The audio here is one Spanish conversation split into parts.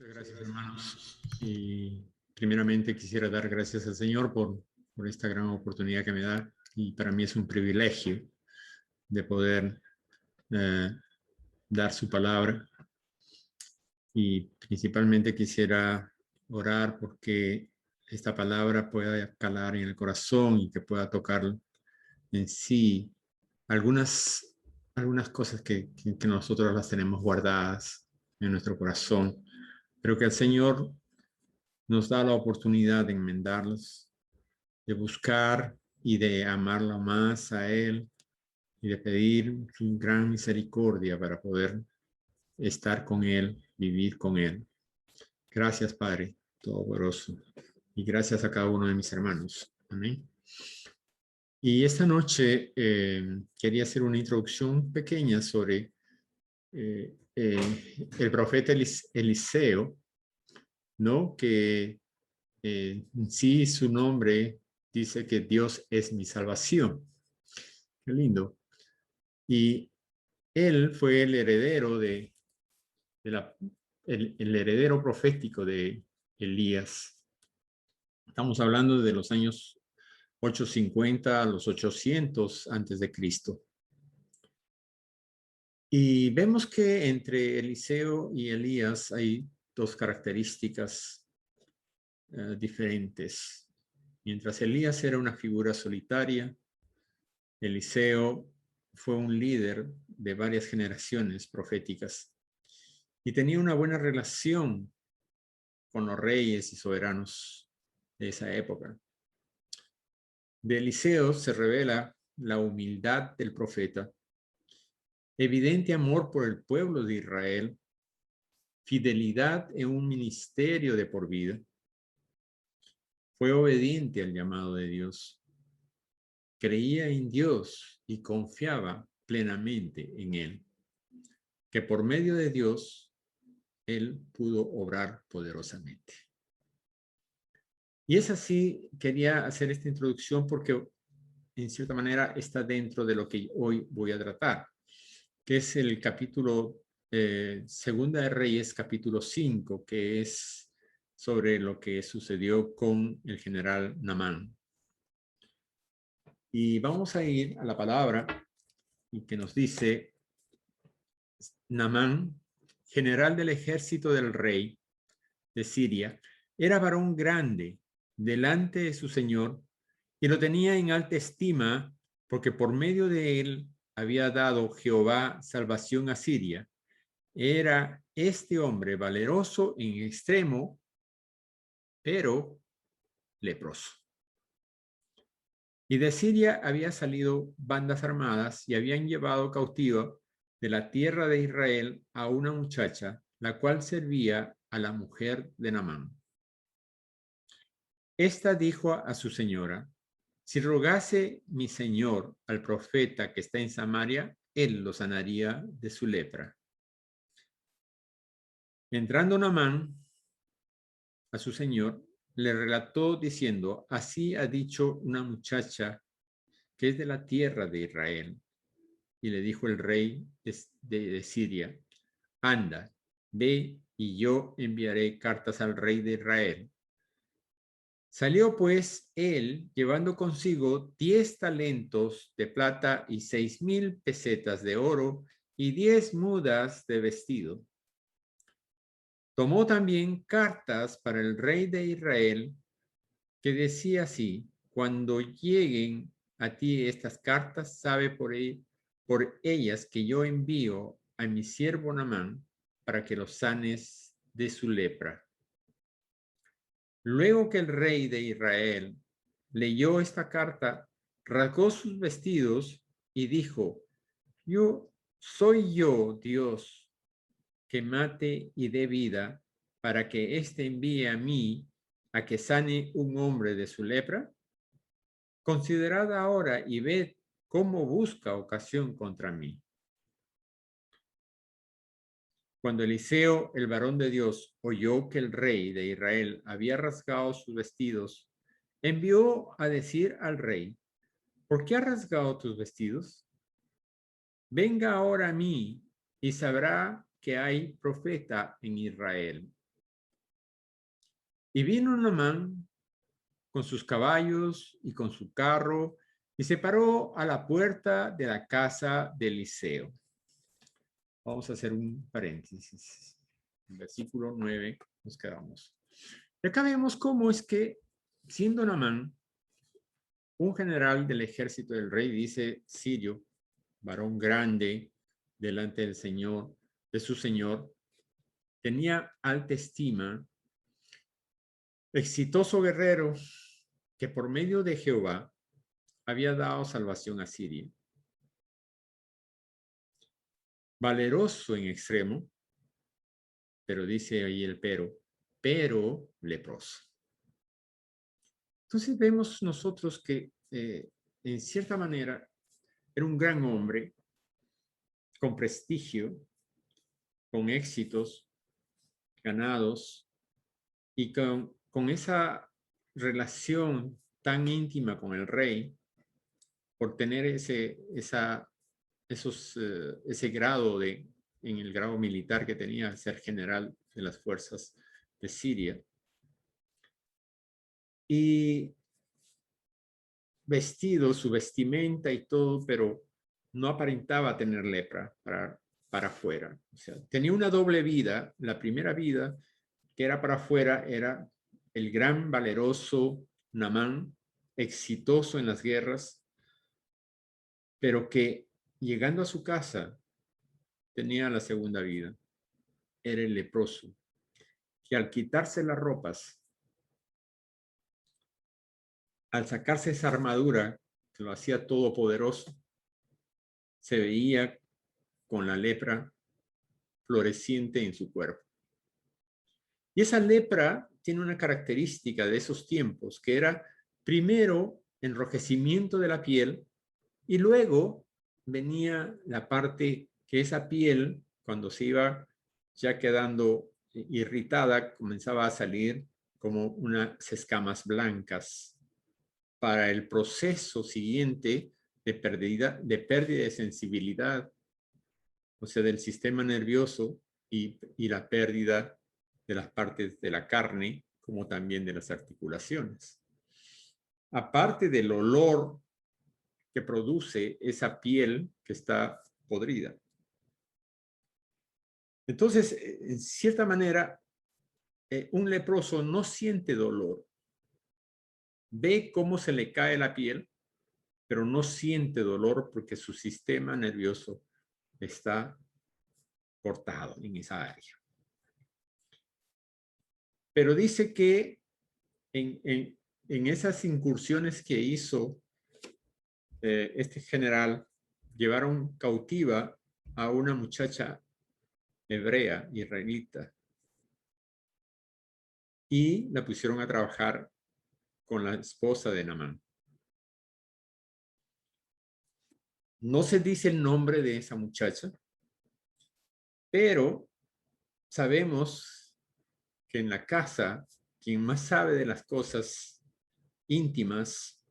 Muchas gracias, hermanos. Y primeramente quisiera dar gracias al Señor por esta gran oportunidad que me da. Y para mí es un privilegio de poder eh, dar su palabra. Y principalmente quisiera orar porque esta palabra pueda calar en el corazón y que pueda tocar en sí algunas, algunas cosas que nosotros las tenemos guardadas en nuestro corazón, pero que el Señor nos da la oportunidad de enmendarlos, de buscar y de amarlo más a Él y de pedir su gran misericordia para poder estar con Él, vivir con Él. Gracias, Padre Todopoderoso, y gracias a cada uno de mis hermanos. Amén. Y esta noche quería hacer una introducción pequeña sobre el profeta Eliseo, ¿no? Que en sí su nombre dice que Dios es mi salvación. Qué lindo. Y él fue el heredero el heredero profético de Elías. Estamos hablando de los años 850 a los 800 antes de Cristo. Y vemos que entre Eliseo y Elías hay dos características diferentes. Mientras Elías era una figura solitaria, Eliseo fue un líder de varias generaciones proféticas y tenía una buena relación con los reyes y soberanos de esa época. De Eliseo se revela la humildad del profeta, evidente amor por el pueblo de Israel, fidelidad en un ministerio de por vida. Fue obediente al llamado de Dios, creía en Dios y confiaba plenamente en Él, que por medio de Dios Él pudo obrar poderosamente. Y es así, quería hacer esta introducción porque en cierta manera está dentro de lo que hoy voy a tratar, que es el capítulo Segunda de Reyes, capítulo 5, que es sobre lo que sucedió con el general Naamán. Y vamos a ir a la palabra y que nos dice: Naamán, general del ejército del rey de Siria, era varón grande delante de su señor y lo tenía en alta estima porque por medio de él había dado Jehová salvación a Siria. Era este hombre valeroso en extremo, pero leproso. Y de Siria había salido bandas armadas y habían llevado cautiva de la tierra de Israel a una muchacha, la cual servía a la mujer de Naamán. Esta dijo a su señora: si rogase mi señor al profeta que está en Samaria, él lo sanaría de su lepra. Entrando Naamán a su señor, le relató diciendo: así ha dicho una muchacha que es de la tierra de Israel. Y le dijo el rey de Siria: anda, ve y yo enviaré cartas al rey de Israel. Salió pues él llevando consigo 10 talentos de plata y 6,000 pesetas de oro y 10 mudas de vestido. Tomó también cartas para el rey de Israel que decía así: cuando lleguen a ti estas cartas, sabe por ellas que yo envío a mi siervo Naamán para que lo sanes de su lepra. Luego que el rey de Israel leyó esta carta, rasgó sus vestidos y dijo: soy yo, Dios, que mate y dé vida, para que éste envíe a mí a que sane un hombre de su lepra. Considerad ahora y ved cómo busca ocasión contra mí. Cuando Eliseo, el varón de Dios, oyó que el rey de Israel había rasgado sus vestidos, envió a decir al rey: ¿por qué has rasgado tus vestidos? Venga ahora a mí y sabrá que hay profeta en Israel. Y vino Naamán con sus caballos y con su carro y se paró a la puerta de la casa de Eliseo. Vamos a hacer un paréntesis. En versículo 9 nos quedamos. Y acá vemos cómo es que, siendo Naamán un general del ejército del rey, dice Sirio, varón grande delante del Señor, de su Señor, tenía alta estima, exitoso guerrero, que por medio de Jehová había dado salvación a Siria. Valeroso en extremo, pero dice ahí el pero leproso. Entonces vemos nosotros que en cierta manera era un gran hombre con prestigio, con éxitos ganados y con esa relación tan íntima con el rey por tener ese grado en el grado militar que tenía, ser general de las fuerzas de Siria. Y vestido, su vestimenta y todo, pero no aparentaba tener lepra para afuera. O sea, tenía una doble vida. La primera vida, que era para afuera, era el gran valeroso Naamán, exitoso en las guerras, pero que llegando a su casa tenía la segunda vida. Era el leproso, que al quitarse las ropas, al sacarse esa armadura que lo hacía todopoderoso, se veía con la lepra floreciente en su cuerpo. Y esa lepra tiene una característica de esos tiempos, que era primero enrojecimiento de la piel y luego venía la parte que esa piel, cuando se iba ya quedando irritada, comenzaba a salir como unas escamas blancas para el proceso siguiente de pérdida de sensibilidad, o sea, del sistema nervioso y la pérdida de las partes de la carne, como también de las articulaciones. Aparte del olor que produce esa piel que está podrida. Entonces, en cierta manera, un leproso no siente dolor. Ve cómo se le cae la piel, pero no siente dolor porque su sistema nervioso está cortado en esa área. Pero dice que en esas incursiones que hizo este general, llevaron cautiva a una muchacha hebrea, israelita, y la pusieron a trabajar con la esposa de Naamán. No se dice el nombre de esa muchacha, pero sabemos que en la casa quien más sabe de las cosas íntimas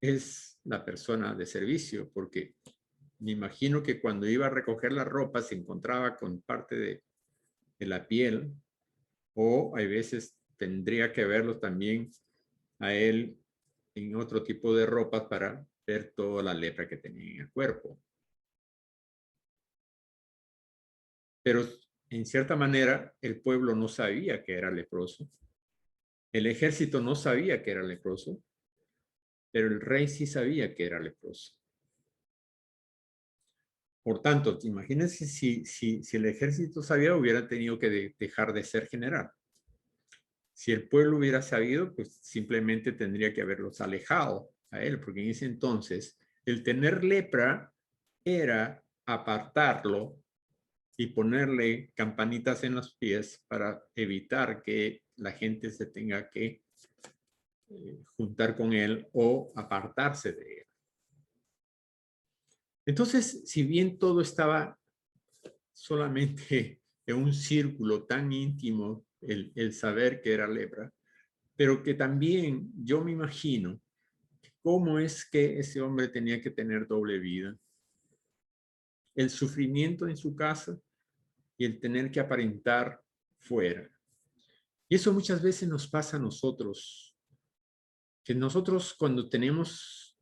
es la persona de servicio, porque me imagino que cuando iba a recoger la ropa se encontraba con parte de la piel, o hay veces tendría que verlo también a él en otro tipo de ropas para ver toda la lepra que tenía en el cuerpo. Pero en cierta manera el pueblo no sabía que era leproso. El ejército no sabía que era leproso, pero el rey sí sabía que era leproso. Por tanto, imagínense si el ejército sabía, hubiera tenido que dejar de ser general. Si el pueblo hubiera sabido, pues simplemente tendría que haberlos alejado a él, porque en ese entonces el tener lepra era apartarlo y ponerle campanitas en los pies para evitar que la gente se tenga que juntar con él o apartarse de él. Entonces, si bien todo estaba solamente en un círculo tan íntimo, el saber que era lepra, pero que también yo me imagino cómo es que ese hombre tenía que tener doble vida. El sufrimiento en su casa y el tener que aparentar fuera. Y eso muchas veces nos pasa a nosotros, que nosotros cuando tenemos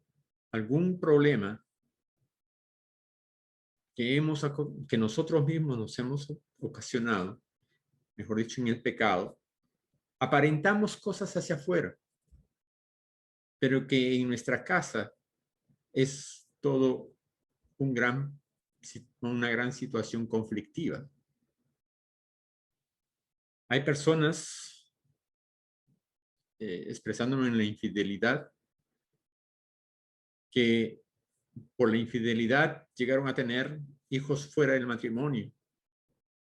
algún problema que nosotros mismos nos hemos ocasionado, mejor dicho, en el pecado, aparentamos cosas hacia afuera, pero que en nuestra casa es todo una gran situación conflictiva. Hay personas expresándome en la infidelidad que por la infidelidad llegaron a tener hijos fuera del matrimonio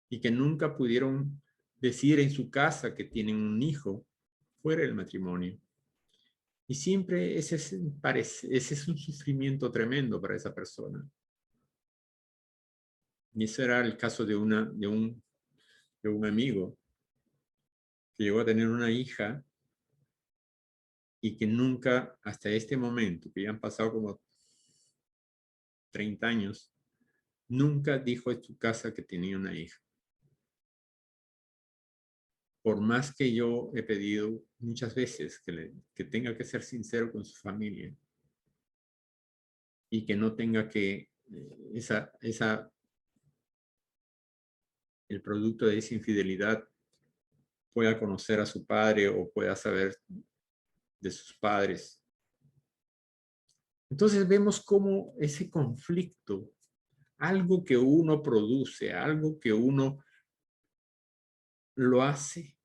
y que nunca pudieron decir en su casa que tienen un hijo fuera del matrimonio. Y siempre ese es un sufrimiento tremendo para esa persona. Y ese era el caso de un amigo que llegó a tener una hija y que nunca, hasta este momento, que ya han pasado como 30 años, nunca dijo en su casa que tenía una hija. Por más que yo he pedido muchas veces que tenga que ser sincero con su familia y que no tenga que el producto de esa infidelidad pueda conocer a su padre o pueda saber de sus padres. Entonces vemos cómo ese conflicto, algo que uno produce, algo que uno lo hace,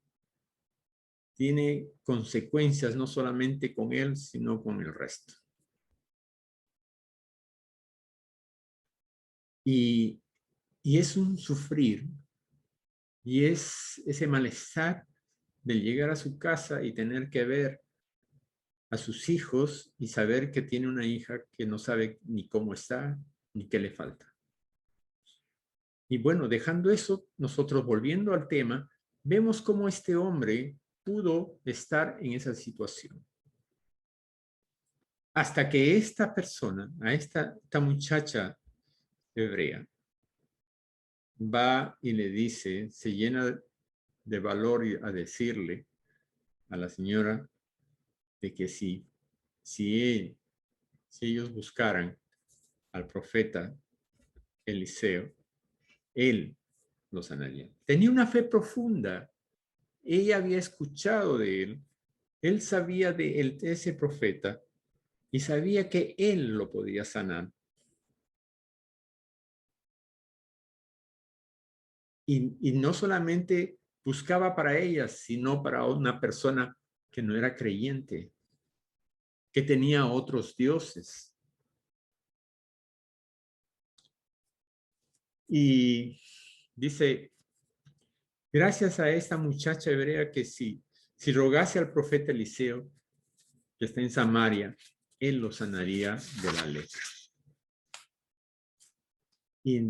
tiene consecuencias no solamente con él, sino con el resto. Y es un sufrir, y es ese malestar de llegar a su casa y tener que ver a sus hijos y saber que tiene una hija que no sabe ni cómo está, ni qué le falta. Y bueno, dejando eso, nosotros volviendo al tema, vemos cómo este hombre pudo estar en esa situación. Hasta que esta persona, esta muchacha hebrea, va y le dice, se llena de valor a decirle a la señora de que si ellos buscaran al profeta Eliseo, él los sanaría. Tenía una fe profunda. Ella había escuchado de él sabía de ese profeta y sabía que él lo podía sanar. Y no solamente buscaba para ella, sino para una persona que no era creyente, que tenía otros dioses. Y dice, gracias a esta muchacha hebrea que si rogase al profeta Eliseo, que está en Samaria, él lo sanaría de la lepra. Y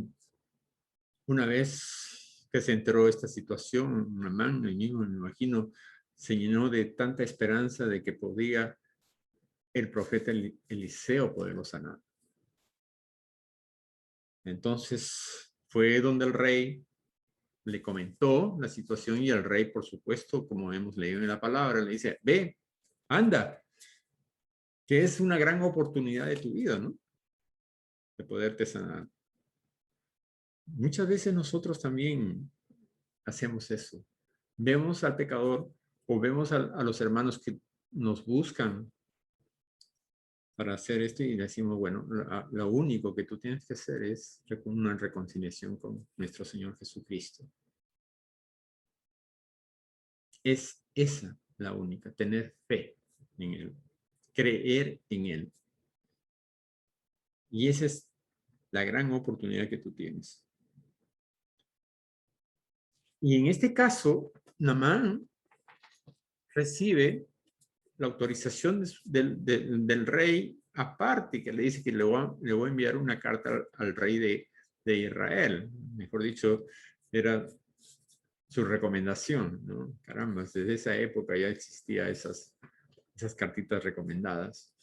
una vez que se enteró de esta situación, Naamán, me imagino, se llenó de tanta esperanza de que podía el profeta Eliseo poderlo sanar. Entonces fue donde el rey le comentó la situación y el rey, por supuesto, como hemos leído en la palabra, le dice, ve, anda, que es una gran oportunidad de tu vida, ¿no? De poderte sanar. Muchas veces nosotros también hacemos eso. Vemos al pecador o vemos a los hermanos que nos buscan para hacer esto y decimos, bueno, lo único que tú tienes que hacer es una reconciliación con nuestro Señor Jesucristo. Es esa la única, tener fe en Él, creer en Él. Y esa es la gran oportunidad que tú tienes. Y en este caso, Naamán recibe la autorización del rey, aparte que le dice que le voy a enviar una carta al rey de Israel. Mejor dicho, era su recomendación, ¿no? Caramba, desde esa época ya existían esas cartitas recomendadas.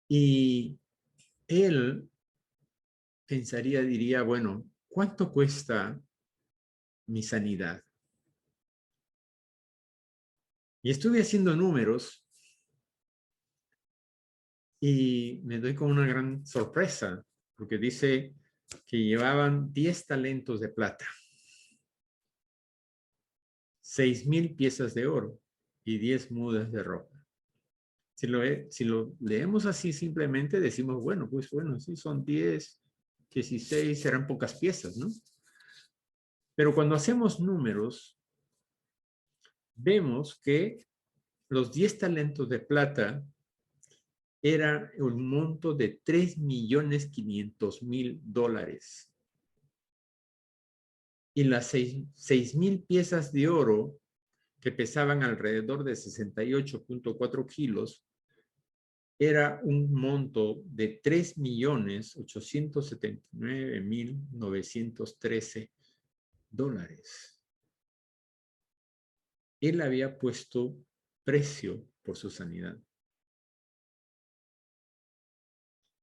Y él pensaría, diría, bueno, ¿cuánto cuesta mi sanidad. Y estuve haciendo números y me doy con una gran sorpresa, porque dice que llevaban 10 talentos de plata, 6,000 piezas de oro y 10 mudas de ropa. Si lo leemos así simplemente decimos, bueno, pues bueno, sí son 10, 16, serán pocas piezas, ¿no? Pero cuando hacemos números, vemos que los 10 talentos de plata era un monto de $3,500,000. Y las 6,000 piezas de oro, que pesaban alrededor de 68.4 kilos, era un monto de $3,879,913. Él había puesto precio por su sanidad.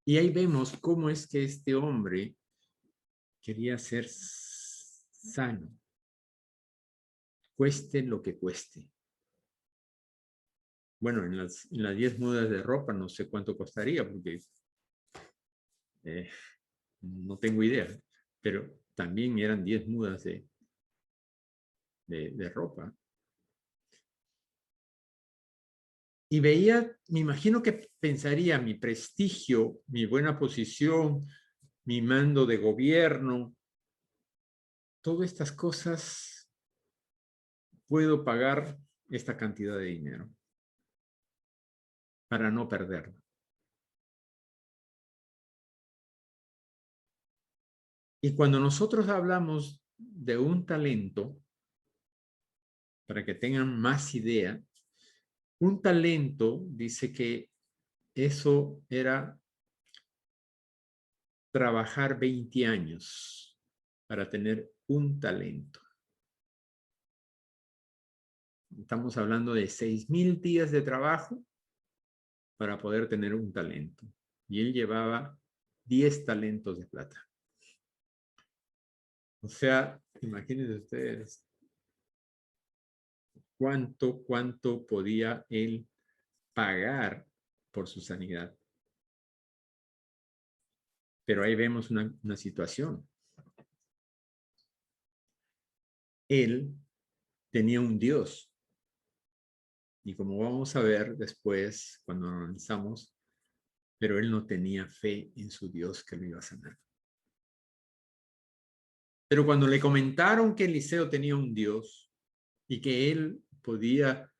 Y ahí vemos cómo es que este hombre quería ser sano, cueste lo que cueste. Bueno, en las 10 mudas de ropa no sé cuánto costaría, porque no tengo idea, pero también eran 10 mudas de ropa. Y veía, me imagino que pensaría mi prestigio, mi buena posición, mi mando de gobierno, todas estas cosas, puedo pagar esta cantidad de dinero para no perderlo. Y cuando nosotros hablamos de un talento, para que tengan más idea, un talento dice que eso era trabajar 20 años para tener un talento. Estamos hablando de 6,000 días de trabajo para poder tener un talento. Y él llevaba 10 talentos de plata. O sea, imagínense ustedes cuánto podía él pagar por su sanidad. Pero ahí vemos una situación. Él tenía un Dios. Y como vamos a ver después, cuando analizamos, pero él no tenía fe en su Dios que lo iba a sanar. Pero cuando le comentaron que Eliseo tenía un Dios y que él podía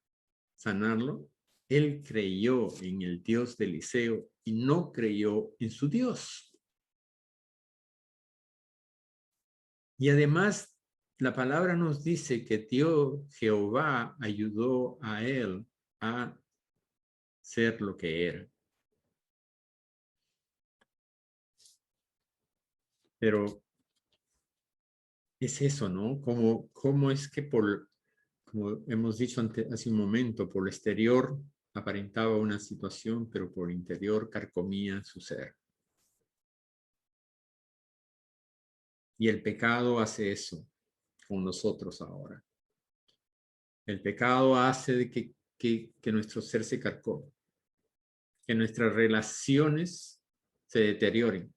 sanarlo, él creyó en el Dios de Eliseo y no creyó en su Dios. Y además, la palabra nos dice que Dios, Jehová, ayudó a él a ser lo que era. Pero es eso, ¿no? ¿Cómo es que como hemos dicho hace un momento, por el exterior aparentaba una situación, pero por el interior carcomía su ser? Y el pecado hace eso con nosotros ahora. El pecado hace de que nuestro ser se carcome, que nuestras relaciones se deterioren.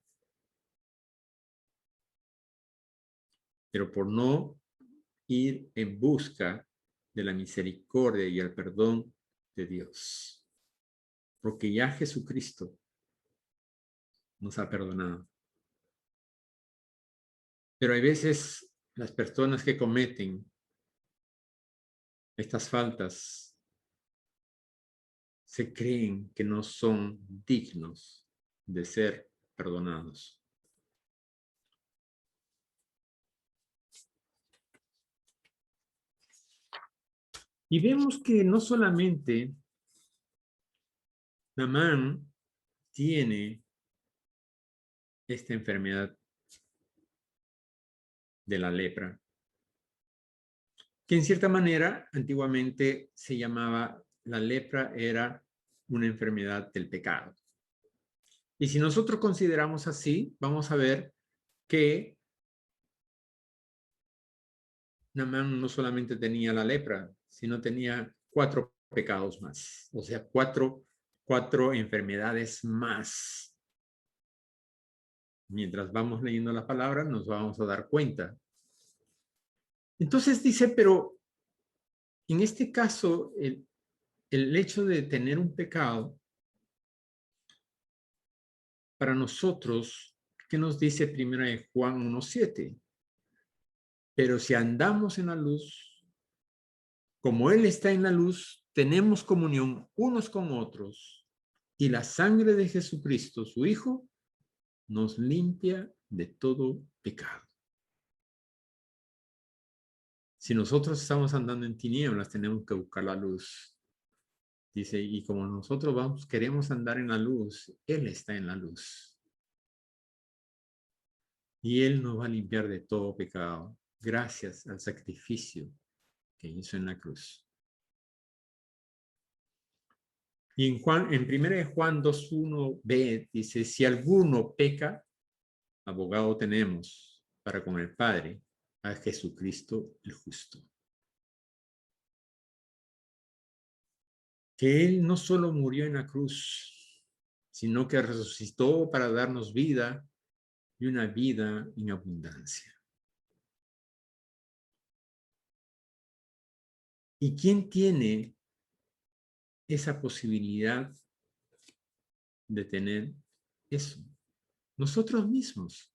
Pero por no ir en busca de la misericordia y el perdón de Dios. Porque ya Jesucristo nos ha perdonado. Pero hay veces las personas que cometen estas faltas se creen que no son dignos de ser perdonados. Y vemos que no solamente Naamán tiene esta enfermedad de la lepra, que en cierta manera antiguamente se llamaba, la lepra era una enfermedad del pecado. Y si nosotros consideramos así, vamos a ver que Naamán no solamente tenía la lepra, sino tenía 4 pecados más. O sea, cuatro enfermedades más. Mientras vamos leyendo la palabra, nos vamos a dar cuenta. Entonces dice, pero en este caso, el hecho de tener un pecado, para nosotros, ¿qué nos dice 1 Juan 1:7? Pero si andamos en la luz, como Él está en la luz, tenemos comunión unos con otros, y la sangre de Jesucristo, su Hijo, nos limpia de todo pecado. Si nosotros estamos andando en tinieblas, tenemos que buscar la luz. Dice, y como nosotros queremos andar en la luz, Él está en la luz. Y Él nos va a limpiar de todo pecado, gracias al sacrificio que hizo en la cruz. Y en 1 Juan 2:1b dice, si alguno peca, abogado tenemos para con el Padre, a Jesucristo el justo. Que Él no solo murió en la cruz, sino que resucitó para darnos vida y una vida en abundancia. ¿Y quién tiene esa posibilidad de tener eso? Nosotros mismos.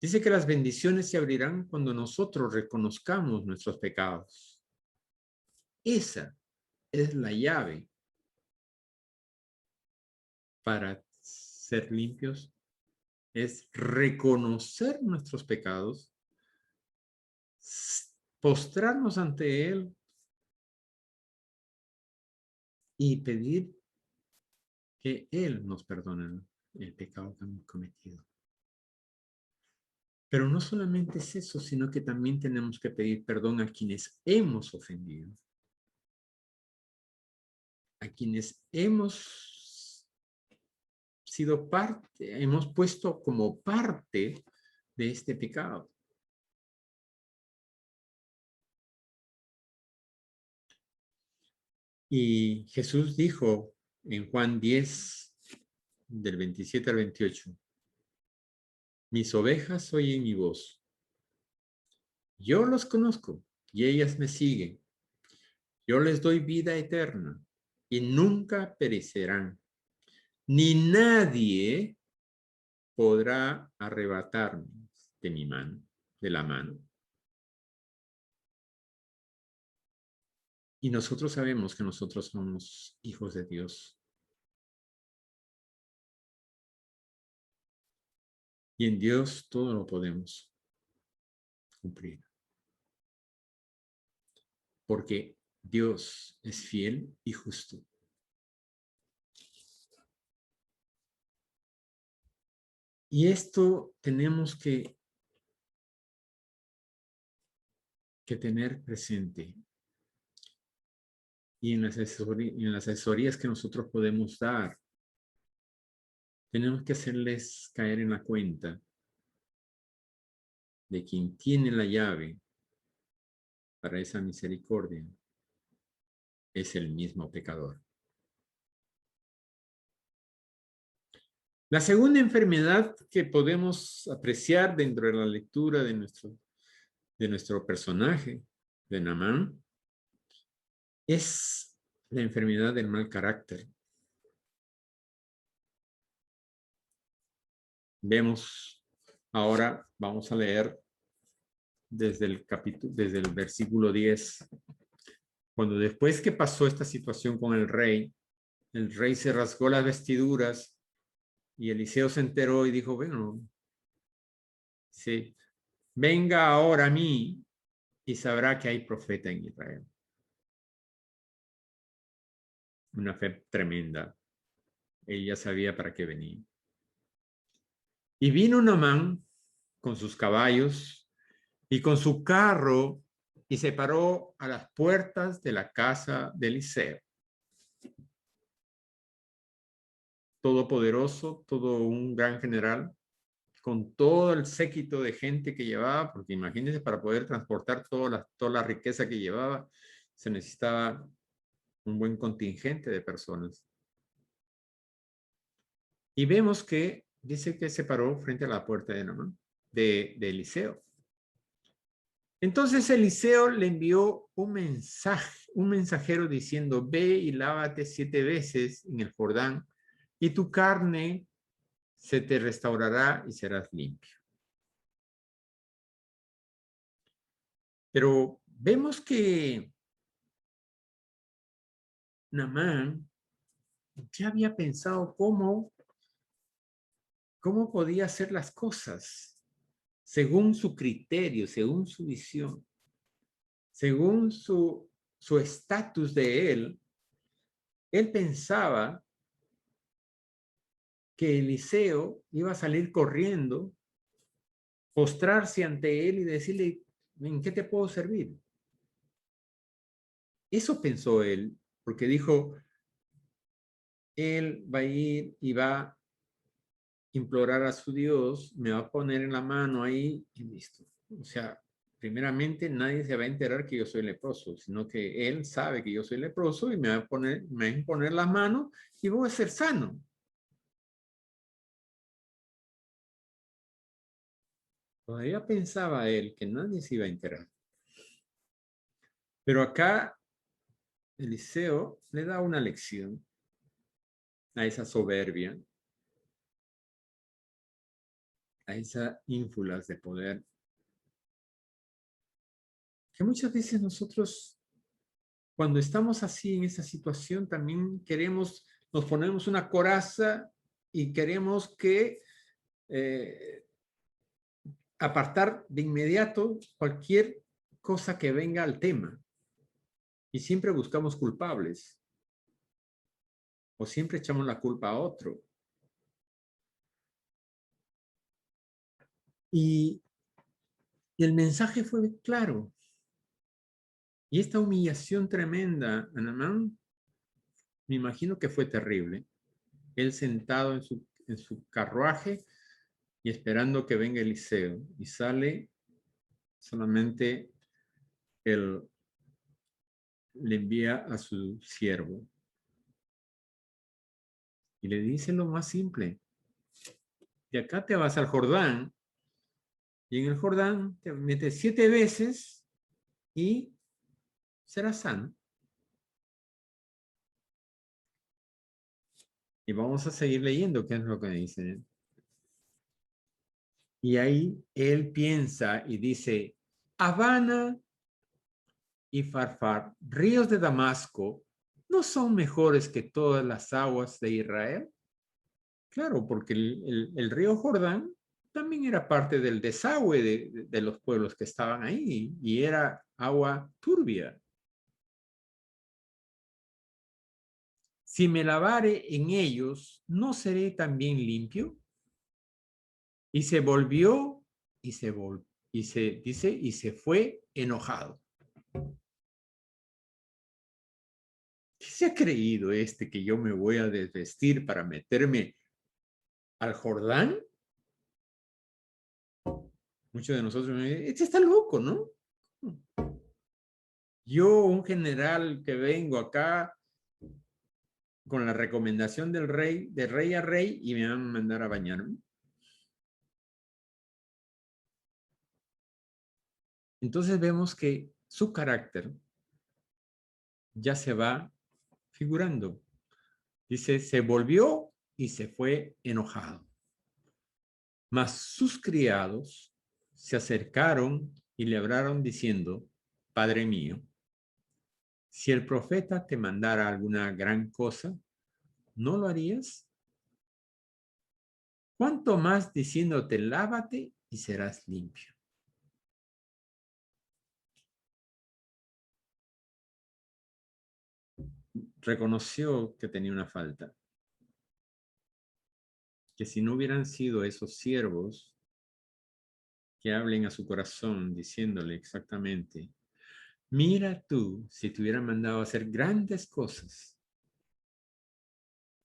Dice que las bendiciones se abrirán cuando nosotros reconozcamos nuestros pecados. Esa es la llave para ser limpios, es reconocer nuestros pecados, postrarnos ante Él y pedir que Él nos perdone el pecado que hemos cometido. Pero no solamente es eso, sino que también tenemos que pedir perdón a quienes hemos ofendido, a quienes hemos sido parte, hemos puesto como parte de este pecado. Y Jesús dijo en Juan 10, del 27 al 28, mis ovejas oyen mi voz. Yo los conozco y ellas me siguen. Yo les doy vida eterna y nunca perecerán. Ni nadie podrá arrebatarme de mi mano, de la mano. Y nosotros sabemos que nosotros somos hijos de Dios. Y en Dios todo lo podemos cumplir. Porque Dios es fiel y justo. Y esto tenemos que tener presente. Y en las asesorías que nosotros podemos dar, tenemos que hacerles caer en la cuenta de quien tiene la llave para esa misericordia es el mismo pecador. La segunda enfermedad que podemos apreciar dentro de la lectura de nuestro personaje, de Naamán, es la enfermedad del mal carácter. Vemos, ahora vamos a leer desde el versículo 10. Cuando después que pasó esta situación con el rey se rasgó las vestiduras y Eliseo se enteró y dijo, bueno, sí, venga ahora a mí y sabrá que hay profeta en Israel. Una fe tremenda. Ella sabía para qué venía. Y vino Naamán con sus caballos y con su carro y se paró a las puertas de la casa de Eliseo. Todopoderoso, todo un gran general, con todo el séquito de gente que llevaba, porque imagínense, para poder transportar toda la riqueza que llevaba, se necesitaba un buen contingente de personas. Y vemos que dice que se paró frente a la puerta de Naamán, de Eliseo. Entonces Eliseo le envió un mensajero diciendo, ve y lávate 7 veces en el Jordán, y tu carne se te restaurará y serás limpio. Pero vemos que Naamán ya había pensado cómo podía hacer las cosas según su criterio, según su visión, según su estatus de él. Él pensaba que Eliseo iba a salir corriendo, postrarse ante él y decirle, ¿en qué te puedo servir? Eso pensó él, porque dijo, él va a ir y va a implorar a su Dios, me va a poner en la mano ahí y listo. O sea, primeramente nadie se va a enterar que yo soy leproso, sino que él sabe que yo soy leproso y me va a imponer la mano y voy a ser sano. Todavía pensaba él que nadie se iba a enterar. Pero acá Eliseo le da una lección a esa soberbia, a esas ínfulas de poder, que muchas veces nosotros, cuando estamos así en esa situación, también nos ponemos una coraza y queremos que apartar de inmediato cualquier cosa que venga al tema. Y siempre buscamos culpables. O siempre echamos la culpa a otro. Y el mensaje fue claro. Y esta humillación tremenda a Naamán, me imagino que fue terrible. Él sentado en su carruaje y esperando que venga Eliseo. Y sale solamente le envía a su siervo. Y le dice lo más simple. De acá te vas al Jordán. Y en el Jordán te metes 7 veces y serás sano. Y vamos a seguir leyendo qué es lo que dice. Y ahí él piensa y dice, Habana y Farfar, ríos de Damasco, ¿no son mejores que todas las aguas de Israel? Claro, porque el río Jordán también era parte del desagüe de los pueblos que estaban ahí y era agua turbia. Si me lavare en ellos, ¿no seré también limpio? Y se volvió y se fue enojado. ¿Qué se ha creído que yo me voy a desvestir para meterme al Jordán? Muchos de nosotros me dicen, este está loco, ¿no? Yo, un general que vengo acá con la recomendación del rey, de rey a rey, y me van a mandar a bañarme. Entonces vemos que su carácter ya se va figurando. Dice, se volvió y se fue enojado. Mas sus criados se acercaron y le hablaron diciendo, Padre mío, si el profeta te mandara alguna gran cosa, ¿no lo harías? ¿Cuánto más diciéndote, lávate y serás limpio? Reconoció que tenía una falta, que si no hubieran sido esos siervos que hablen a su corazón diciéndole exactamente, mira tú si te hubieran mandado a hacer grandes cosas.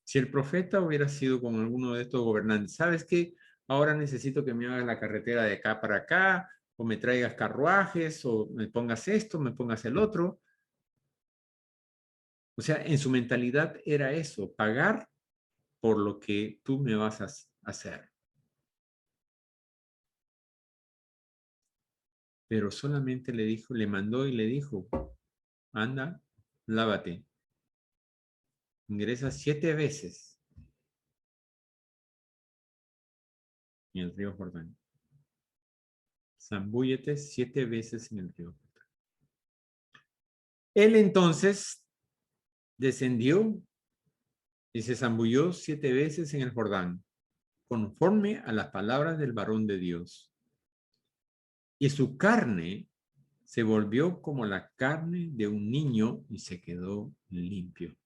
Si el profeta hubiera sido con alguno de estos gobernantes, ¿sabes qué? ahora necesito que me hagas la carretera de acá para acá, o me traigas carruajes, o me pongas esto, me pongas el otro. O sea, en su mentalidad era eso, pagar por lo que tú me vas a hacer. Pero solamente le dijo, le mandó y le dijo, anda, lávate, ingresa 7 veces en el río Jordán. Zambúllete 7 veces en el río. Él entonces descendió y se zambulló 7 veces en el Jordán, conforme a las palabras del varón de Dios. Y su carne se volvió como la carne de un niño y se quedó limpio.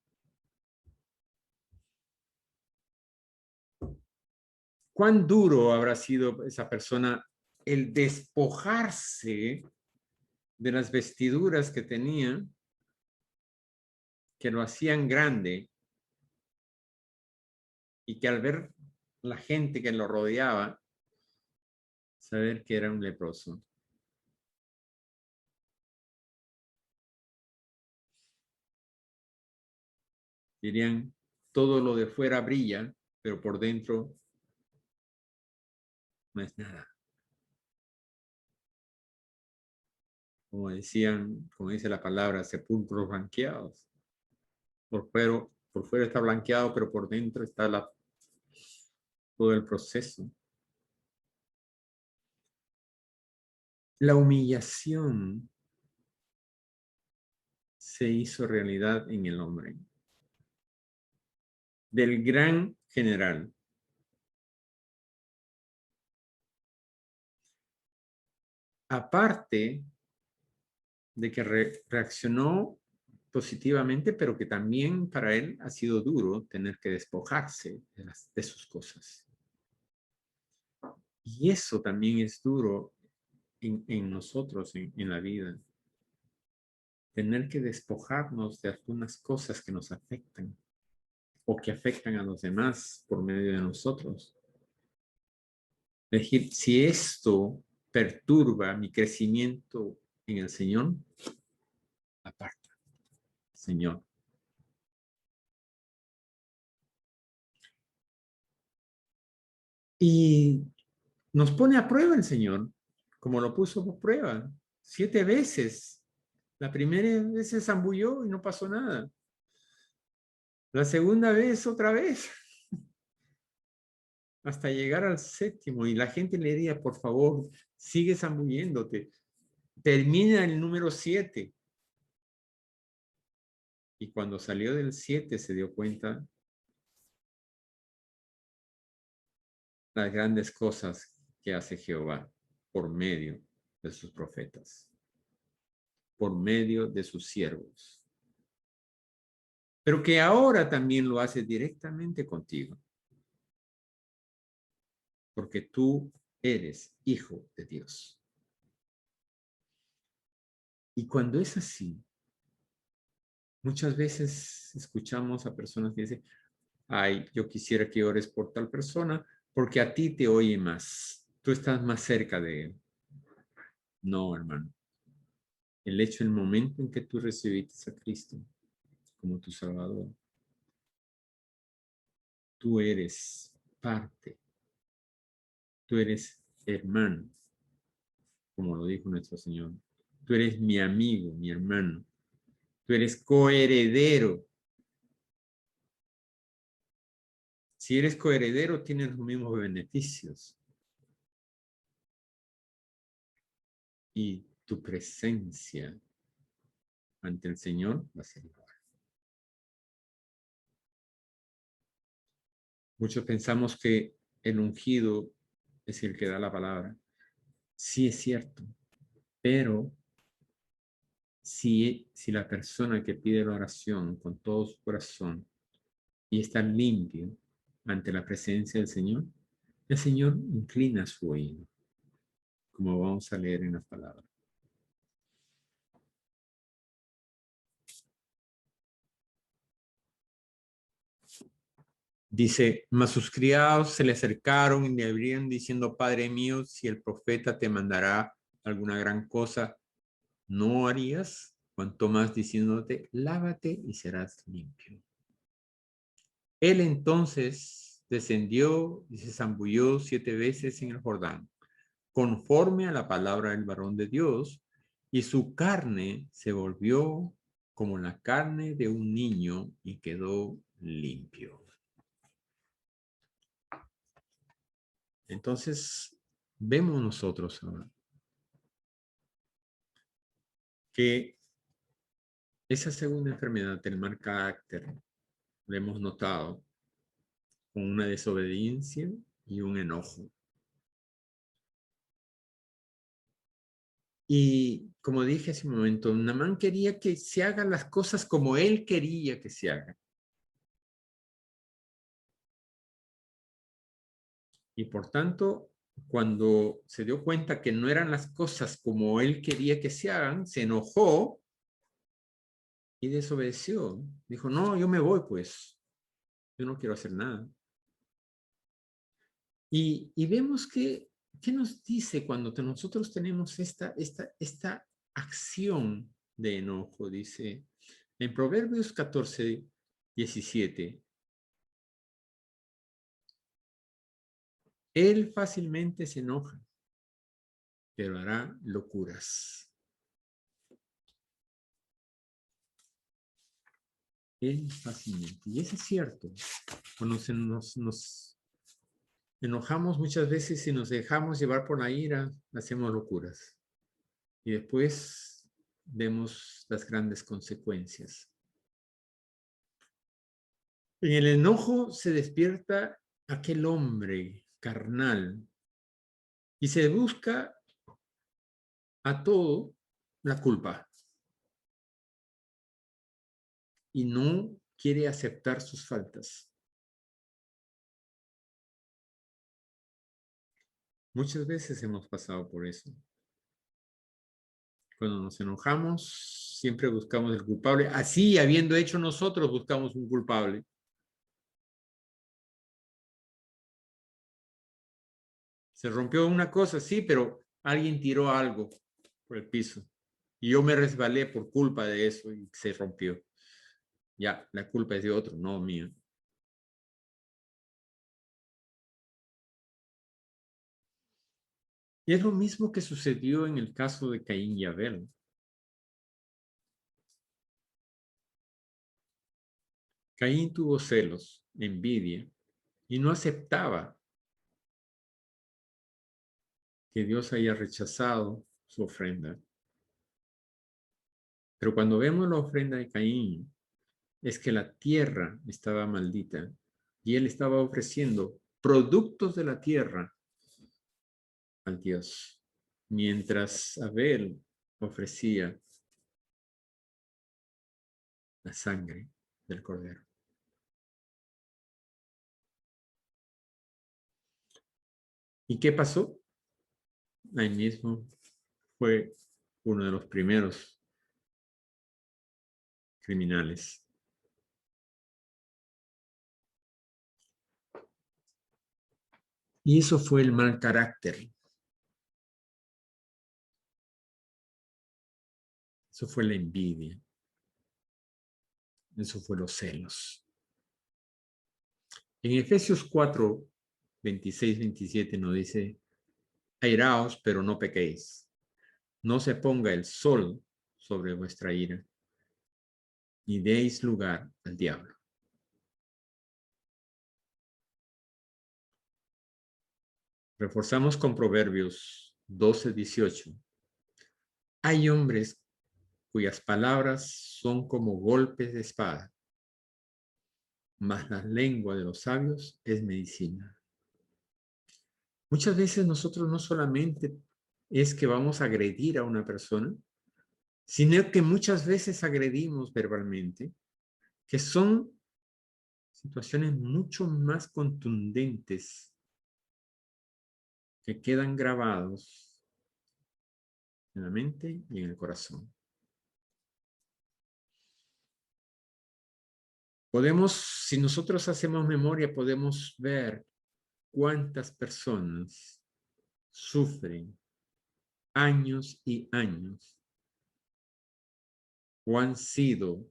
¿Cuán duro habrá sido esa persona el despojarse de las vestiduras que tenía, que lo hacían grande, y que al ver la gente que lo rodeaba, saber que era un leproso? Dirían, todo lo de fuera brilla, pero por dentro no es nada. Como decían, como dice la palabra, sepulcros blanqueados. Por fuera está blanqueado, pero por dentro está todo el proceso. La humillación se hizo realidad en el hombre. Del gran general. Aparte de que reaccionó positivamente, pero que también para él ha sido duro tener que despojarse de sus cosas. Y eso también es duro en nosotros, en la vida. Tener que despojarnos de algunas cosas que nos afectan o que afectan a los demás por medio de nosotros. Es decir, si esto perturba mi crecimiento en el Señor, aparta, Señor. Y nos pone a prueba el Señor, como lo puso a prueba, 7 veces. La primera vez se zambulló y no pasó nada. La segunda vez otra vez, hasta llegar al 7º. Y la gente le diría, por favor, sigue zambulléndote. Termina el número 7. Y cuando salió del 7 se dio cuenta las grandes cosas que hace Jehová por medio de sus profetas, por medio de sus siervos, pero que ahora también lo hace directamente contigo, porque tú eres hijo de Dios. Y cuando es así, muchas veces escuchamos a personas que dicen, ay, yo quisiera que ores por tal persona, porque a ti te oye más, tú estás más cerca de él. No, hermano. El hecho, el momento en que tú recibiste a Cristo como tu Salvador, tú eres parte, tú eres hermano, como lo dijo nuestro Señor. Tú eres mi amigo, mi hermano. Tú eres coheredero. Si eres coheredero, tienes los mismos beneficios. Y tu presencia ante el Señor va a ser igual. Muchos pensamos que el ungido es el que da la palabra. Sí es cierto, pero si la persona que pide la oración con todo su corazón y está limpio ante la presencia del Señor, el Señor inclina su oído, como vamos a leer en las palabras. Dice, mas sus criados se le acercaron y le abrieron diciendo, Padre mío, si el profeta te mandará alguna gran cosa, ¿no harías? Cuanto más diciéndote, lávate y serás limpio. Él entonces descendió y se zambulló 7 veces en el Jordán, conforme a la palabra del varón de Dios, y su carne se volvió como la carne de un niño y quedó limpio. Entonces, vemos nosotros ahora que esa segunda enfermedad del mal carácter la hemos notado con una desobediencia y un enojo. Y como dije hace un momento, Naamán quería que se hagan las cosas como él quería que se hagan. Y por tanto, cuando se dio cuenta que no eran las cosas como él quería que se hagan, se enojó y desobedeció. Dijo, no, yo me voy pues, yo no quiero hacer nada. Y vemos que, ¿qué nos dice cuando nosotros tenemos esta acción de enojo? Dice, en Proverbios 14, 17, él fácilmente se enoja, pero hará locuras. Él fácilmente. Y eso es cierto. Cuando nos enojamos muchas veces y nos dejamos llevar por la ira, hacemos locuras. Y después vemos las grandes consecuencias. En el enojo se despierta aquel hombre carnal y se busca a todo la culpa y no quiere aceptar sus faltas. Muchas veces hemos pasado por eso. Cuando nos enojamos, siempre buscamos el culpable. Así, habiendo hecho nosotros, buscamos un culpable. Se rompió una cosa, sí, pero alguien tiró algo por el piso. Y yo me resbalé por culpa de eso y se rompió. Ya, la culpa es de otro, no mía. Y es lo mismo que sucedió en el caso de Caín y Abel. Caín tuvo celos, envidia, y no aceptaba que Dios haya rechazado su ofrenda. Pero cuando vemos la ofrenda de Caín, es que la tierra estaba maldita y él estaba ofreciendo productos de la tierra al Dios, mientras Abel ofrecía la sangre del cordero. ¿Y qué pasó? Ahí mismo fue uno de los primeros criminales. Y eso fue el mal carácter. Eso fue la envidia. Eso fue los celos. En Efesios 4, 26, 27 nos dice, airaos, pero no pequéis. No se ponga el sol sobre vuestra ira, ni deis lugar al diablo. Reforzamos con Proverbios 12, 18. Hay hombres cuyas palabras son como golpes de espada, mas la lengua de los sabios es medicina. Muchas veces nosotros no solamente es que vamos a agredir a una persona, sino que muchas veces agredimos verbalmente, que son situaciones mucho más contundentes que quedan grabados en la mente y en el corazón. Podemos, si nosotros hacemos memoria, podemos ver cuántas personas sufren años y años o han sido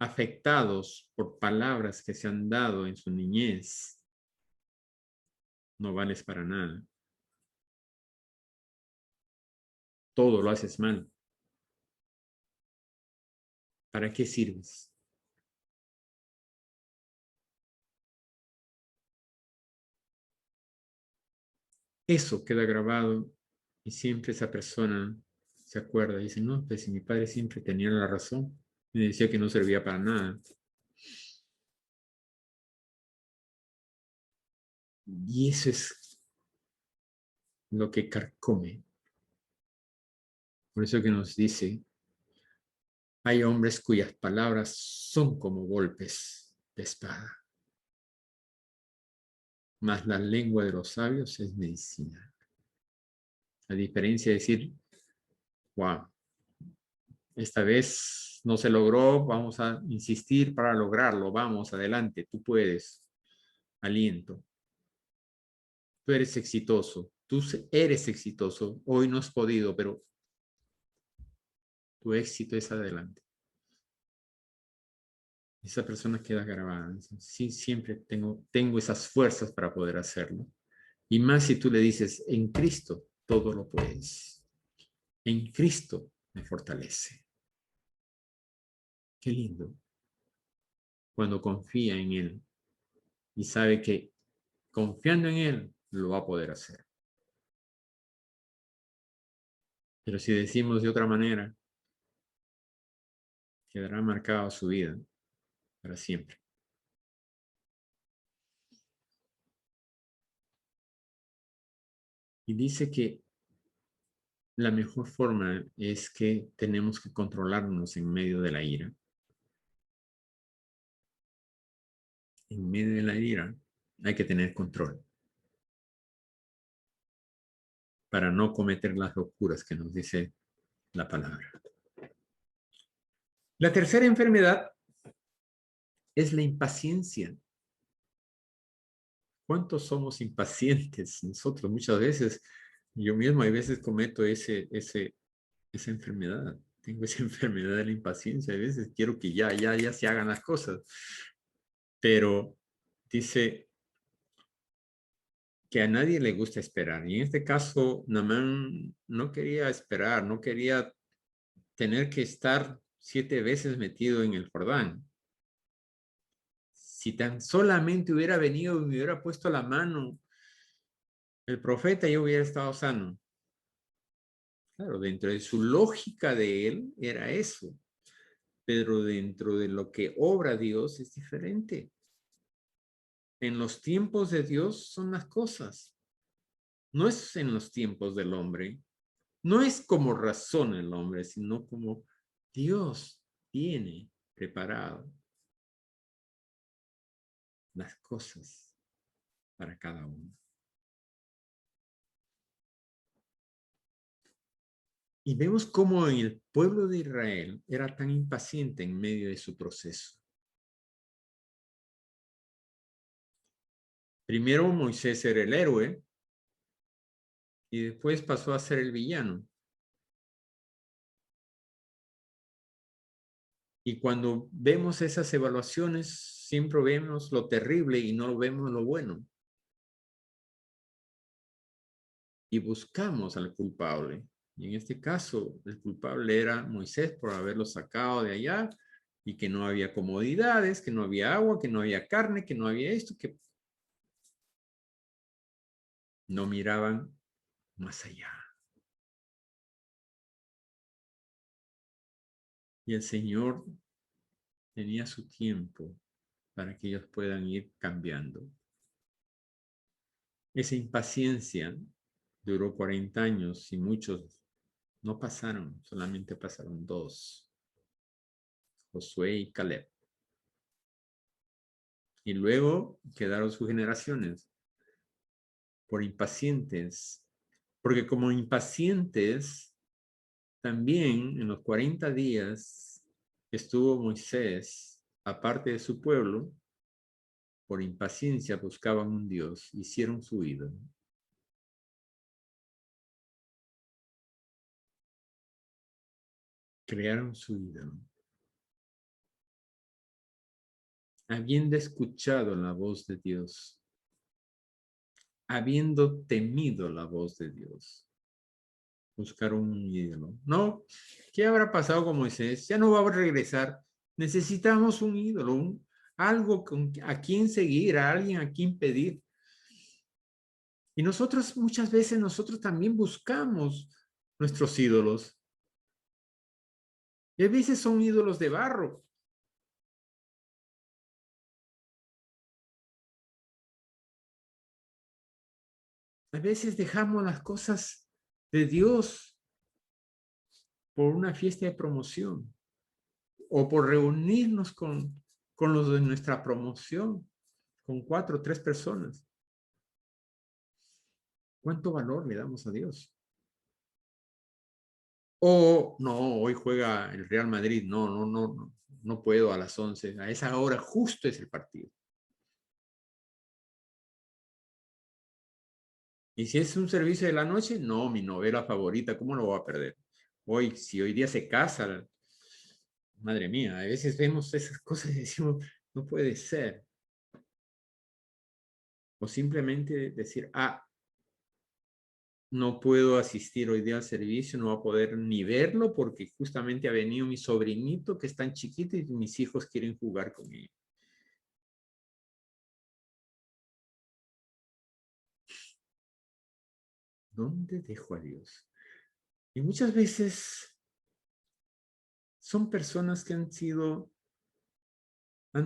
afectados por palabras que se han dado en su niñez. No vales para nada. Todo lo haces mal. ¿Para qué sirves? Eso queda grabado y siempre esa persona se acuerda y dice, no, pues si mi padre siempre tenía la razón, me decía que no servía para nada. Y eso es lo que carcome. Por eso que nos dice, hay hombres cuyas palabras son como golpes de espada, mas la lengua de los sabios es medicina. A diferencia de decir, wow, esta vez no se logró, vamos a insistir para lograrlo, vamos, adelante, tú puedes, aliento. Tú eres exitoso, tú eres exitoso, hoy no has podido, pero tu éxito es adelante. Esa persona queda grabada. Sí, siempre tengo esas fuerzas para poder hacerlo. Y más si tú le dices, en Cristo todo lo puedes. En Cristo me fortalece. Qué lindo. Cuando confía en Él y sabe que confiando en Él lo va a poder hacer. Pero si decimos de otra manera, quedará marcada su vida para siempre. Y dice que la mejor forma es que tenemos que controlarnos en medio de la ira. En medio de la ira hay que tener control para no cometer las locuras que nos dice la palabra. La tercera enfermedad es la impaciencia. ¿Cuántos somos impacientes nosotros? Muchas veces, yo mismo a veces cometo esa enfermedad. Tengo esa enfermedad de la impaciencia. A veces quiero que ya se hagan las cosas. Pero dice que a nadie le gusta esperar. Y en este caso, Naamán no quería esperar, no quería tener que estar 7 veces metido en el Jordán. Si tan solamente hubiera venido y me hubiera puesto la mano el profeta, yo hubiera estado sano. Claro, dentro de su lógica de él era eso, pero dentro de lo que obra Dios es diferente. En los tiempos de Dios son las cosas. No es en los tiempos del hombre. No es como razona el hombre, sino como Dios tiene preparado las cosas para cada uno. Y vemos cómo el pueblo de Israel era tan impaciente en medio de su proceso. Primero Moisés era el héroe y después pasó a ser el villano. Y cuando vemos esas evaluaciones, siempre vemos lo terrible y no vemos lo bueno. Y buscamos al culpable. Y en este caso, el culpable era Moisés por haberlo sacado de allá y que no había comodidades, que no había agua, que no había carne, que no había esto, que no miraban más allá. Y el Señor tenía su tiempo para que ellos puedan ir cambiando. Esa impaciencia duró 40 años y muchos no pasaron, solamente pasaron 2, Josué y Caleb. Y luego quedaron sus generaciones por impacientes, porque como impacientes, también en los 40 días estuvo Moisés, aparte de su pueblo, por impaciencia buscaban un Dios, hicieron su ídolo. Crearon su ídolo. Habiendo escuchado la voz de Dios, habiendo temido la voz de Dios, buscaron un ídolo. No, ¿qué habrá pasado con Moisés? Ya no va a regresar. Necesitamos un ídolo, algo a quien seguir, a alguien a quien pedir. Y nosotros, muchas veces, nosotros también buscamos nuestros ídolos. Y a veces son ídolos de barro. A veces dejamos las cosas de Dios por una fiesta de promoción o por reunirnos con los de nuestra promoción, con 4 o 3 personas. ¿Cuánto valor le damos a Dios? O no, hoy juega el Real Madrid, no puedo a las 11, a esa hora justo es el partido. Y si es un servicio de la noche, no, mi novela favorita, ¿cómo lo voy a perder? Hoy, si hoy día se casa, madre mía, a veces vemos esas cosas y decimos, no puede ser. O simplemente decir, no puedo asistir hoy día al servicio, no voy a poder ni verlo porque justamente ha venido mi sobrinito que es tan chiquito y mis hijos quieren jugar con él. ¿Dónde dejo a Dios? Y muchas veces son personas que han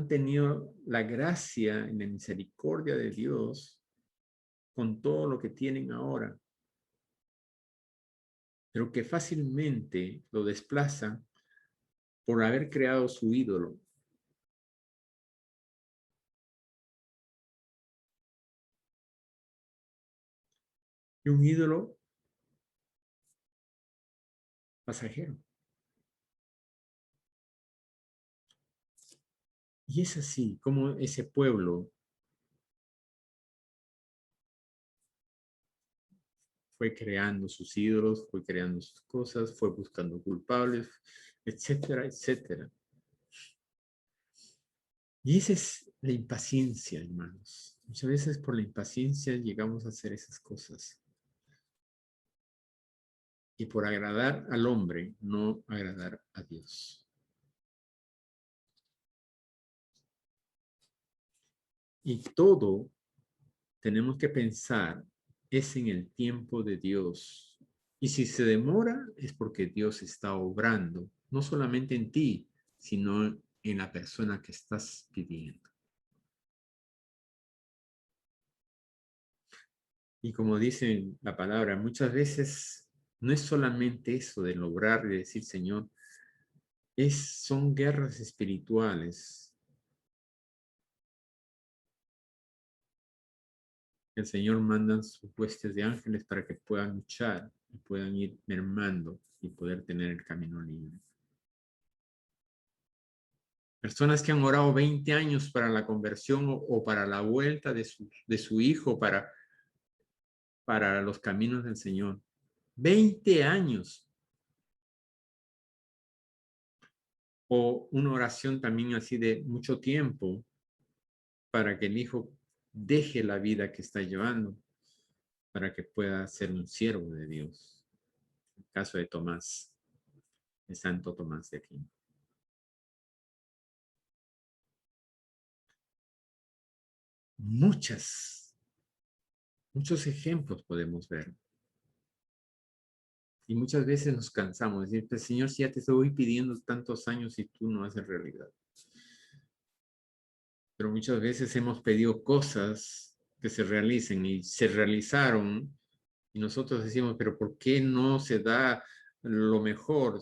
tenido la gracia y la misericordia de Dios con todo lo que tienen ahora, pero que fácilmente lo desplazan por haber creado su ídolo. Y un ídolo pasajero. Y es así como ese pueblo fue creando sus ídolos, fue creando sus cosas, fue buscando culpables, etcétera, etcétera. Y esa es la impaciencia, hermanos. Muchas veces por la impaciencia llegamos a hacer esas cosas. Y por agradar al hombre, no agradar a Dios. Y todo tenemos que pensar es en el tiempo de Dios. Y si se demora es porque Dios está obrando, no solamente en ti, sino en la persona que estás pidiendo. Y como dice la palabra, muchas veces no es solamente eso de lograr y decir, Señor, son guerras espirituales. El Señor manda sus huestes de ángeles para que puedan luchar y puedan ir mermando y poder tener el camino libre. Personas que han orado 20 años para la conversión o para la vuelta de su hijo para los caminos del Señor. 20 años. O una oración también así de mucho tiempo para que el hijo deje la vida que está llevando para que pueda ser un siervo de Dios. El caso de Tomás, de Santo Tomás de Aquino. Muchos ejemplos podemos ver. Y muchas veces nos cansamos de decir, pues, Señor, si ya te estoy pidiendo tantos años y tú no haces realidad. Pero muchas veces hemos pedido cosas que se realicen y se realizaron y nosotros decimos, pero ¿por qué no se da lo mejor?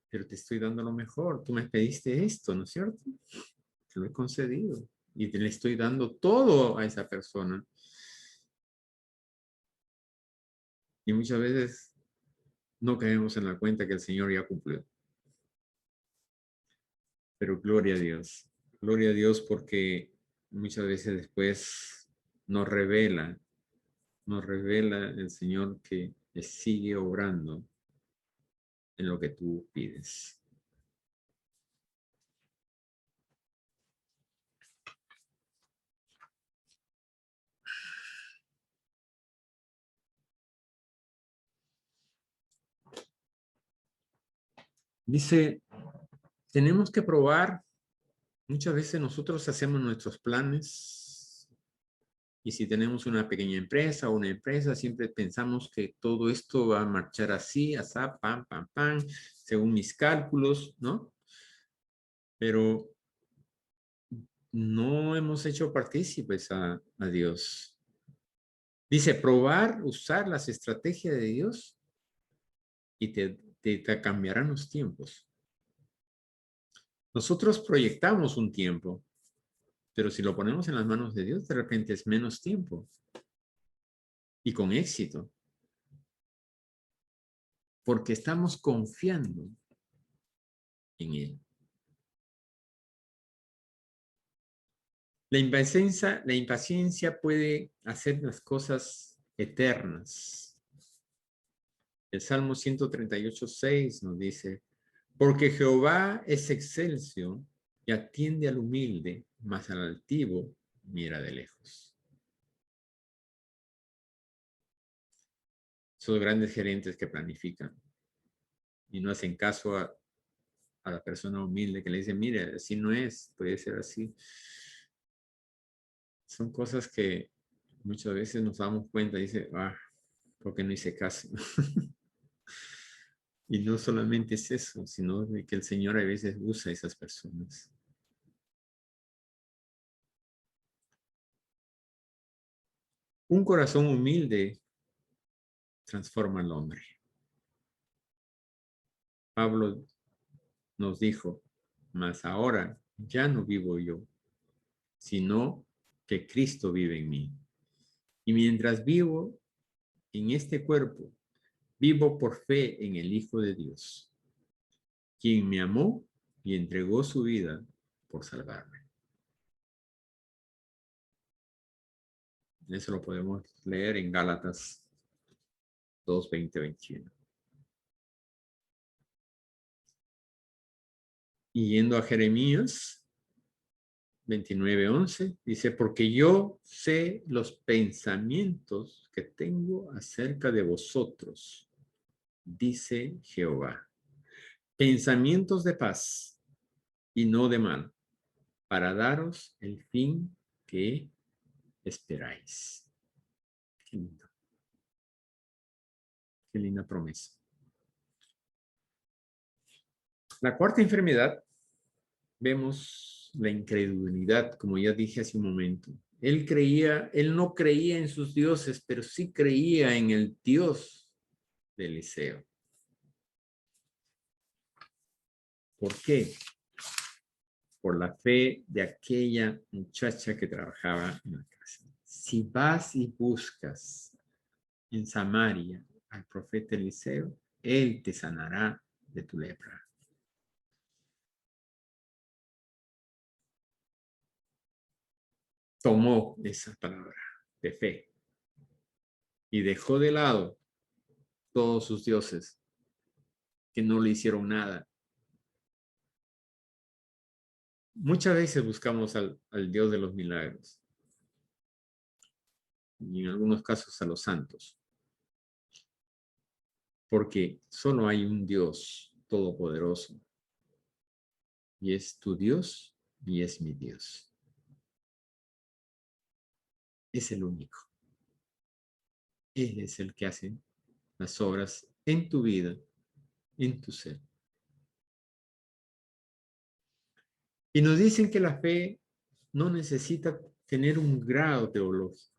Pero te estoy dando lo mejor. Tú me pediste esto, ¿no es cierto? Te lo he concedido y te le estoy dando todo a esa persona. Y muchas veces no caemos en la cuenta que el Señor ya cumplió. Pero gloria a Dios. Gloria a Dios porque muchas veces después nos revela el Señor que sigue obrando en lo que tú pides. Dice, tenemos que probar. Muchas veces nosotros hacemos nuestros planes y si tenemos una pequeña empresa o una empresa, siempre pensamos que todo esto va a marchar así, asá, pam, pam, pam, según mis cálculos, ¿no? Pero no hemos hecho partícipes a Dios. Dice, probar, usar las estrategias de Dios y te cambiarán los tiempos. Nosotros proyectamos un tiempo, pero si lo ponemos en las manos de Dios, de repente es menos tiempo y con éxito, porque estamos confiando en Él. La impaciencia puede hacer las cosas eternas. El Salmo 138:6 nos dice, porque Jehová es excelso y atiende al humilde, mas al altivo mira de lejos. Esos grandes gerentes que planifican y no hacen caso a la persona humilde que le dice, mire, así no es, puede ser así. Son cosas que muchas veces nos damos cuenta y dice, ¿por qué no hice caso? Y no solamente es eso, sino de que el Señor a veces usa a esas personas. Un corazón humilde transforma al hombre. Pablo nos dijo, mas ahora ya no vivo yo, sino que Cristo vive en mí. Y mientras vivo en este cuerpo, vivo por fe en el Hijo de Dios, quien me amó y entregó su vida por salvarme. Eso lo podemos leer en Gálatas 2:20-21. Y yendo a Jeremías 29:11, dice, porque yo sé los pensamientos que tengo acerca de vosotros, dice Jehová. Pensamientos de paz y no de mal, para daros el fin que esperáis. Qué lindo. Qué linda promesa. La cuarta enfermedad, vemos la incredulidad, como ya dije hace un momento. Él no creía en sus dioses, pero sí creía en el Dios de Eliseo. ¿Por qué? Por la fe de aquella muchacha que trabajaba en la casa. Si vas y buscas en Samaria al profeta Eliseo, él te sanará de tu lepra. Tomó esa palabra de fe y dejó de lado todos sus dioses que no le hicieron nada. Muchas veces buscamos al Dios de los milagros y en algunos casos a los santos, porque solo hay un Dios todopoderoso y es tu Dios y es mi Dios. Es el único. Él es el que hace las obras en tu vida, en tu ser. Y nos dicen que la fe no necesita tener un grado teológico,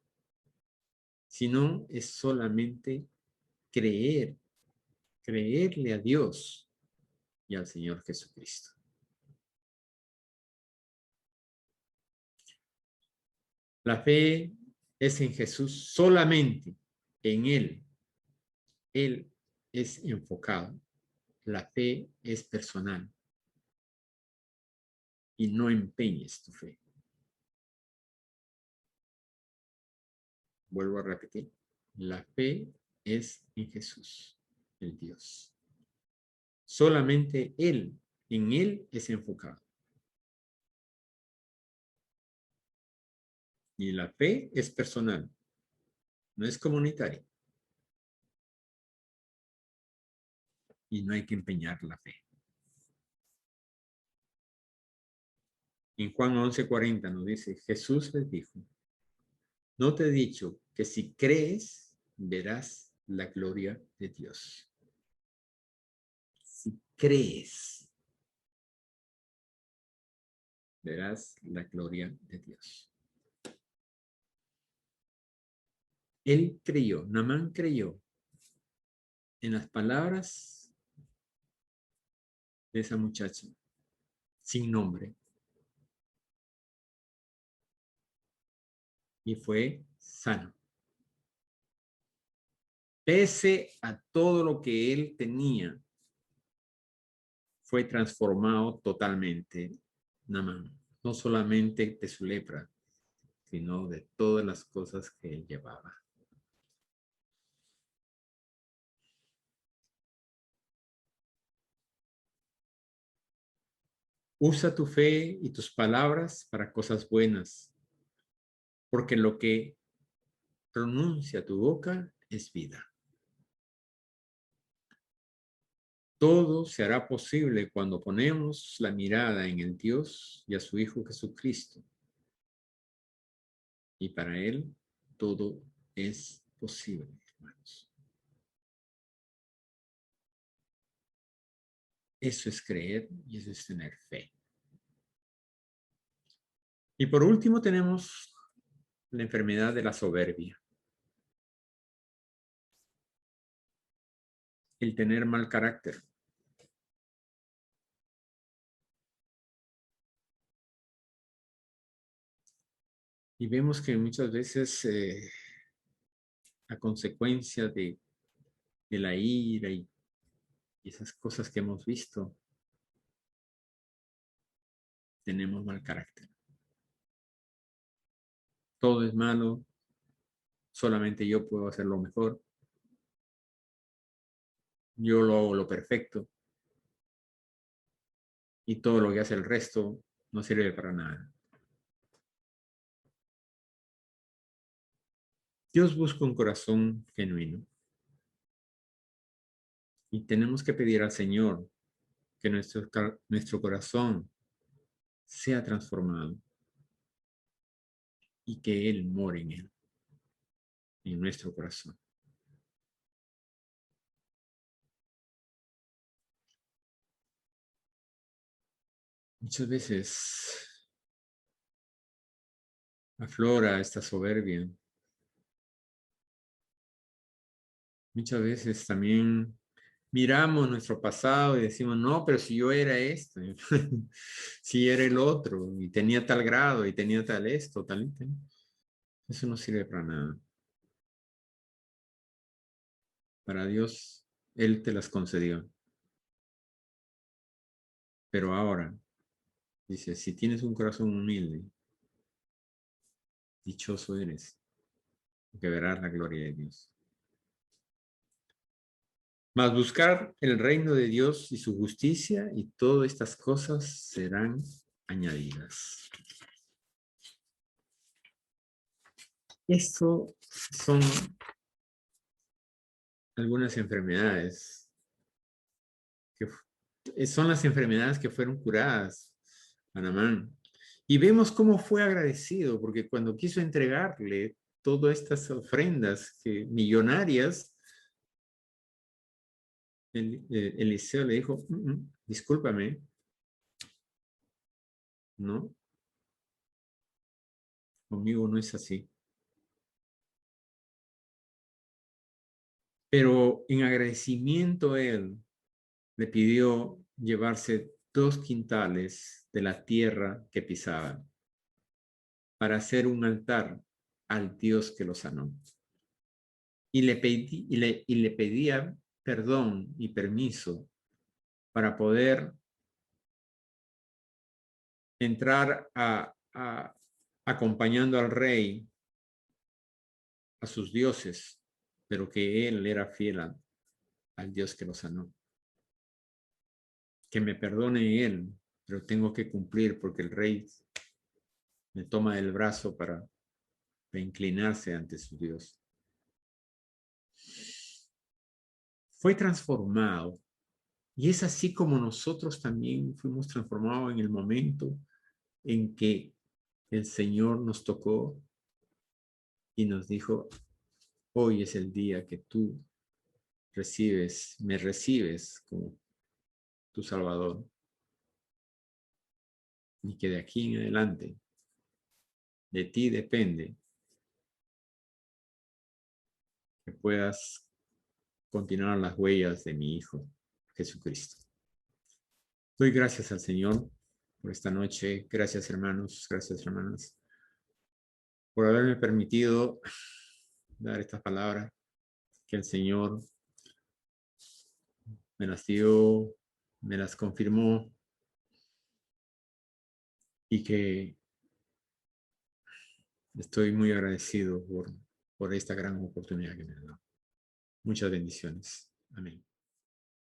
sino es solamente creerle a Dios y al Señor Jesucristo. La fe es en Jesús solamente, en Él. Él es enfocado. La fe es personal. y no empeñes tu fe. Vuelvo a repetir. La fe es en Jesús, el Dios. Solamente Él, en Él es enfocado. Y la fe es personal, no es comunitaria. Y no hay que empeñar la fe. En Juan 11:40 nos dice, Jesús les dijo, no te he dicho que si crees, verás la gloria de Dios. Si crees, verás la gloria de Dios. Él creyó, Naamán creyó en las palabras de esa muchacha, sin nombre. Y fue sano. Pese a todo lo que él tenía, fue transformado totalmente, Naamán. No solamente de su lepra, sino de todas las cosas que él llevaba. Usa tu fe y tus palabras para cosas buenas, porque lo que pronuncia tu boca es vida. Todo se hará posible cuando ponemos la mirada en el Dios y a su Hijo Jesucristo. Y para Él todo es posible, hermanos. Eso es creer y eso es tener fe. Y por último tenemos la enfermedad de la soberbia. El tener mal carácter. Y vemos que muchas veces a consecuencia de la ira y esas cosas que hemos visto, tenemos mal carácter. Todo es malo, solamente yo puedo hacerlo mejor. Yo lo hago lo perfecto. Y todo lo que hace el resto no sirve para nada. Dios busca un corazón genuino. Y tenemos que pedir al Señor que nuestro corazón sea transformado y que Él more en él, en nuestro corazón. Muchas veces aflora esta soberbia. Muchas veces también miramos nuestro pasado y decimos, no, pero si yo era esto, si era el otro, y tenía tal grado, y tenía tal esto, tal. Eso no sirve para nada. Para Dios, Él te las concedió. Pero ahora, dice, si tienes un corazón humilde, dichoso eres, porque verás la gloria de Dios. Mas buscar el reino de Dios y su justicia, y todas estas cosas serán añadidas. Esto son algunas enfermedades, que son las enfermedades que fueron curadas a Naamán. Y vemos cómo fue agradecido, porque cuando quiso entregarle todas estas ofrendas millonarias, Eliseo le dijo, discúlpame, no, conmigo no es así. Pero en agradecimiento él le pidió llevarse 2 quintales de la tierra que pisaba para hacer un altar al Dios que lo sanó. Y le pedía perdón y permiso para poder entrar acompañando al rey a sus dioses, pero que él era fiel al Dios que lo sanó. Que me perdone él, pero tengo que cumplir porque el rey me toma del brazo para inclinarse ante su Dios. Fue transformado. Y es así como nosotros también fuimos transformados en el momento en que el Señor nos tocó y nos dijo, hoy es el día que tú me recibes como tu Salvador. Y que de aquí en adelante, de ti depende que puedas continuar las huellas de mi Hijo, Jesucristo. Doy gracias al Señor por esta noche. Gracias, hermanos. Gracias, hermanas, por haberme permitido dar estas palabras. Que el Señor me las dio, me las confirmó y que estoy muy agradecido por esta gran oportunidad que me ha dado. Muchas bendiciones. Amén.